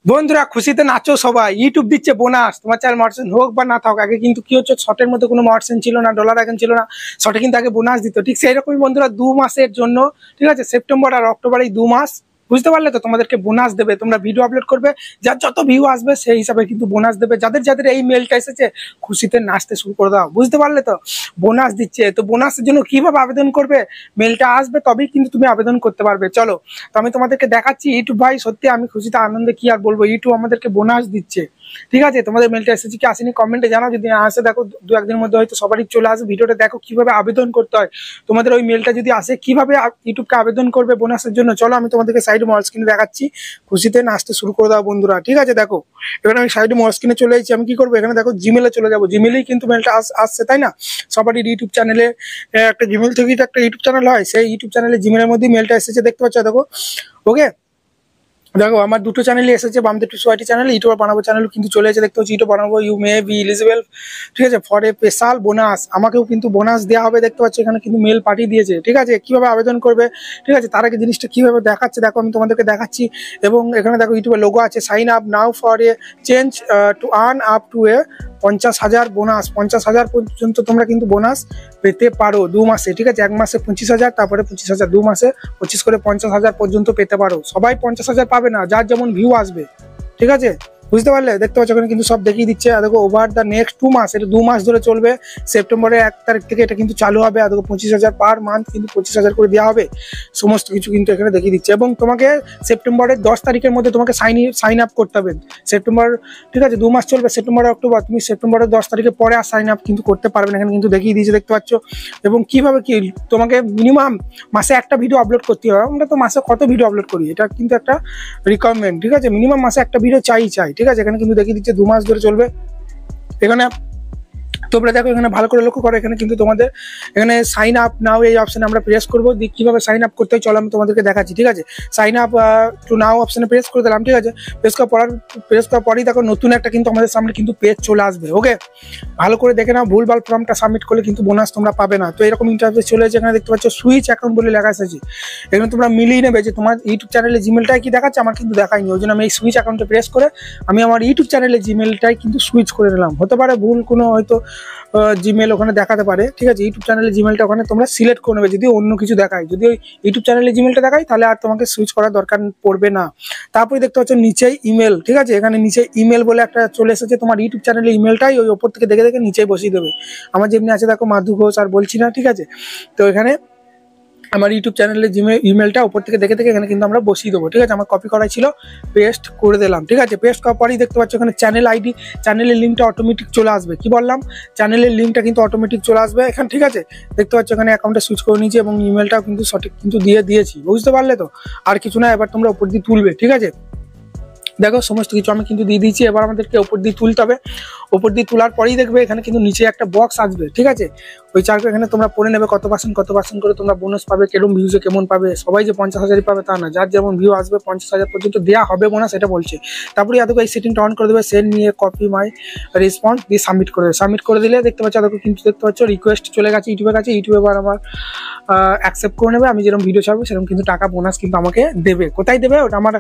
বন্ধুরা খুশিতে নাচো সবাই। ইউটিউব দিচ্ছে বোনাস, তোমার চ্যানেল মার্চেন্ট হোক বা না থাক। আগে কিন্তু কি হচ্ছে, শর্টের মধ্যে কোনো মার্চেন্ট ছিল না, ডলার এখন ছিল না, শর্টে কিন্তু আগে বোনাস দিত। ঠিক সেই রকমই বন্ধুরা 2 মাসের জন্য, ঠিক আছে, সেপ্টেম্বর আর অক্টোবর এই 2 মাস, বুঝতে পারলে তো, তোমাদেরকে বোনাস দেবে। তোমরা ভিডিও আপলোড করবে, যার যত ভিউ আসবে সেই হিসাবে কিন্তু বোনাস দেবে। যাদের যাদের এই মেলটা এসেছে খুশিতে নাচতে শুরু করে দাও, বুঝতে পারলে তো। বোনাস দিচ্ছে তো, বোনাসের জন্য কিভাবে আবেদন করবে, মেলটা আসবে তবেই কিন্তু তুমি আবেদন করতে পারবে। চলো তো আমি তোমাদেরকে দেখাচ্ছি। ইউটিউব ভাই সত্যি আমি খুশিতে আনন্দে কি আর বলবো, ইউটিউব আমাদেরকে বোনাস দিচ্ছে। ঠিক আছে, তোমাদের মেলটা এসেছে কি আসেনি কমেন্টে জানাও। যদি আসে দেখো 2-1 দিনের মধ্যে হয়তো সবারই চলে আসবে। ভিডিওটা দেখো কিভাবে আবেদন করতে হয়। তোমাদের ওই মেলটা যদি আসে কিভাবে ইউটিউবকে আবেদন করবে বোনাসের জন্য, চলো আমি তোমাদেরকে সাইডে মোবাইল স্ক্রিনে দেখাচ্ছি। খুশিতে নাচতে শুরু করে দাও বন্ধুরা। ঠিক আছে, দেখো এখানে আমি সাইডে মোবাইল স্ক্রিনে চলে এসেছি। আমি কি করবো, এখানে দেখো জিমেলে চলে যাবো। জিমেলেই কিন্তু মেলটা আসছে, তাই না? সবারই ইউটিউব চ্যানেলে একটা জিমেল থেকেই তো একটা ইউটিউব চ্যানেল হয়, সেই ইউটিউব চ্যানেলে জিমেলের মধ্যেই মেলটা এসেছে, দেখতে পাচ্ছ দেখো। ওকে, দেখো আমার দুটো চ্যানেলই এসেছে, বামদের টু সোয়াইটি চ্যানেল, ইউটিউবার বানাবো চ্যানেল কিন্তু চলে এসেছে, দেখতে হচ্ছে ইউটিউব বানাবো ইউ মে বি এলিজিবল। ঠিক আছে, ফর এ স্পেশাল বোনাস, আমাকেও কিন্তু বোনাস দেওয়া হবে, দেখতে পাচ্ছি এখানে কিন্তু মেল পাঠিয়ে দিয়েছে। ঠিক আছে, কিভাবে আবেদন করবে, ঠিক আছে, তার আগে জিনিসটা কিভাবে দেখাচ্ছে দেখো, আমি তোমাদেরকে দেখাচ্ছি। এবং এখানে দেখো ইউটিউবের লোগো আছে, sign up now for a change to earn up to a 50,000 bonus. 50,000 পর্যন্ত তোমরা কিন্তু বোনাস পেতে পারো 2 মাসে। ঠিক আছে, 1 মাসে 25,000, তারপরে 25,000, 2 মাসে 25 করে 50,000 পর্যন্ত পেতে পারো। সবাই 50,000 পাবে না, যার যেমন ভিউ আসবে। ঠিক আছে, বুঝতে পারলে? দেখতে পাচ্ছ এখানে কিন্তু সব দেখিয়ে দিচ্ছে। আর দেখো ওভার দ্য নেক্সট 2 মাস, এটা 2 মাস ধরে চলবে। সেপ্টেম্বরের 1 তারিখ থেকে এটা কিন্তু চালু হবে। আর দেখো 25,000 পার মান্থ কিন্তু 25,000 করে দেওয়া হবে। সমস্ত কিছু কিন্তু এখানে দেখিয়ে দিচ্ছে। এবং তোমাকে সেপ্টেম্বরের 10 তারিখের মধ্যে তোমাকে সাইন আপ করতে হবে। সেপ্টেম্বর, ঠিক আছে, 2 মাস চলবে, সেপ্টেম্বর অক্টোবর। তুমি সেপ্টেম্বরের 10 তারিখের পরে আর সাইন আপ কিন্তু করতে পারবে না, এখানে কিন্তু দেখিয়ে দিয়েছে, দেখতে পাচ্ছ। এবং কিভাবে কি তোমাকে মিনিমাম মাসে একটা ভিডিও আপলোড করতে হবে। আমরা তো মাসে কত ভিডিও আপলোড করি, এটা কিন্তু একটা রিকোয়ারমেন্ট। ঠিক আছে, মিনিমাম মাসে একটা ভিডিও চাই। ঠিক আছে, এখানে কিন্তু দেখিয়ে দিচ্ছে 2 মাস ধরে চলবে। এখানে তোমরা দেখো, এখানে ভালো করে লক্ষ্য করো, এখানে কিন্তু তোমাদের এখানে সাইন আপ নাও এই অপশনে আমরা প্রেস করবো। কিভাবে সাইন আপ করতে হয় চলো আমি তোমাদেরকে দেখাচ্ছি। ঠিক আছে, সাইন আপ টু নাও অপশনে প্রেস করে দিলাম। ঠিক আছে, প্রেস করার পরেই দেখো নতুন একটা কিন্তু আমাদের সামনে কিন্তু পেজ চলে আসবে। ওকে, ভালো করে দেখে নাও, ভুলভাল ফর্মটা সাবমিট করলে কিন্তু বোনাস তোমরা পাবে না। তো এরকম ইন্টারফেস চলে এসেছে। এখানে দেখতে পাচ্ছ সুইচ অ্যাকাউন্ট বলে লেখা এসেছে। এখানে তোমরা মিলিয়ে নেবে যে তোমার ইউটিউব চ্যানেলে জিমেলটাই কি দেখাচ্ছে, আমার কিন্তু দেখায়নি। ওই জন্য আমি এই সুইচ অ্যাকাউন্টে প্রেস করে আমি আমার ইউটিউব চ্যানেলে জিমেলটাই কিন্তু সুইচ করে নিলাম। হতে পারে ভুল কোনো হয়তো জিমেল ওখানে দেখাতে পারে। ঠিক আছে, ইউটিউব চ্যানেলে জিমেলটা ওখানে তোমরা সিলেক্ট করে নেবে। যদি অন্য কিছু দেখায়, যদি ওই ইউটিউব চ্যানেলে জিমেলটা দেখায়, তাহলে আর তোমাকে সুইচ করার দরকার পড়বে না। তারপরে দেখতে পাচ্ছ নিচেই ইমেল। ঠিক আছে, এখানে নিচে ইমেল বলে একটা চলে এসেছে। তোমার ইউটিউব চ্যানেলে ইমেলটাই ওই ওপর থেকে দেখে দেখে নিচেই বসিয়ে দেবে। আমার যেমনি আছে দেখো, মাধু ঘোষ, আর বলছি না। ঠিক আছে, তো এখানে আমার ইউটিউব চ্যানেলের ইমেলটা উপর থেকে দেখে দেখে এখানে কিন্তু আমরা বসিয়ে দেবো। ঠিক আছে, আমার কপি করা ছিল, পেস্ট করে দিলাম। ঠিক আছে, পেস্ট করার পরেই দেখতে পাচ্ছ এখানে চ্যানেল আইডি, চ্যানেলের লিঙ্কটা অটোমেটিক চলে আসবে। কি বললাম, চ্যানেলের লিঙ্কটা কিন্তু অটোমেটিক চলে আসবে এখানে। ঠিক আছে, দেখতে পাচ্ছ এখানে অ্যাকাউন্টে সুইচ করে নিয়েছি এবং ইমেলটাও কিন্তু সঠিক কিন্তু দিয়ে দিয়েছি, বুঝতে পারলে তো। আর কিছু না, এবার তোমরা উপর দিয়ে তুলবে। ঠিক আছে, দেখো সমস্ত কিছু আমি কিন্তু দিয়ে দিয়েছি। এবার আমাদেরকে ওপর দিয়ে তুলতে হবে। ওপর দিয়ে তোলার পরেই দেখবে এখানে কিন্তু নিচে একটা বক্স আসবে। ঠিক আছে, ওই চারটা এখানে তোমরা পড়ে নেবে কত পার্সেন্ট করে তোমরা বোনাস পাবে, কেরম ভিউজে কেমন পাবে। সবাই যে 50,000 পাবে তা না, যার যেমন ভিউ আসবে 50,000 পর্যন্ত দেওয়া হবে বোনাস, এটা বলছে। তারপরে দেখো এই সেটিংটা অন করে দেবে, সেন্ড নিয়ে কপি মাই রেসপন্স দিয়ে সাবমিট করে দেবে। সাবমিট করে দিলে দেখতে পাচ্ছ দেখো কিন্তু দেখতে পাচ্ছ রিকোয়েস্ট চলে গেছে ইউটিউবের কাছে। ইউটিউবে এবার আমার অ্যাকসেপ্ট করে নেবে। আমি যেরকম ভিডিও ছাড়বো সেরকম কিন্তু টাকা বোনাস কিন্তু আমাকে দেবে। কোথায় দেবে, ওটা আমার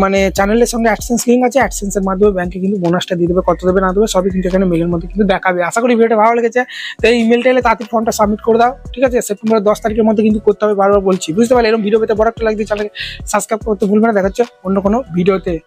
মানে চ্যানেলের সঙ্গে অ্যাডসেন্স লিঙ্ক আছে, অ্যাডসেন্সের মাধ্যমে ব্যাংকে কিন্তু বোনাসটা দিয়ে দেবে। কত দেবে না দেবে সবই কিন্তু এখানে মেলের মধ্যে কিন্তু দেখাবে। আশা করি ভিডিওটা ভালো লেগেছে। তো এই ইমেলটা এলে তাড়াতাড়ি ফর্মটা সাবমিট করে দাও। ঠিক আছে, সেপ্টেম্বরের 10 তারিখের মধ্যে কিন্তু করতে হবে, বারবার বলছি, বুঝতে পারলে। এরকম ভিডিও পেতে বড় একটা লাইক দিয়ে চ্যানেলকে সাবস্ক্রাইব করতে ভুলবে না। দেখা হচ্ছে অন্য কোনো ভিডিওতে।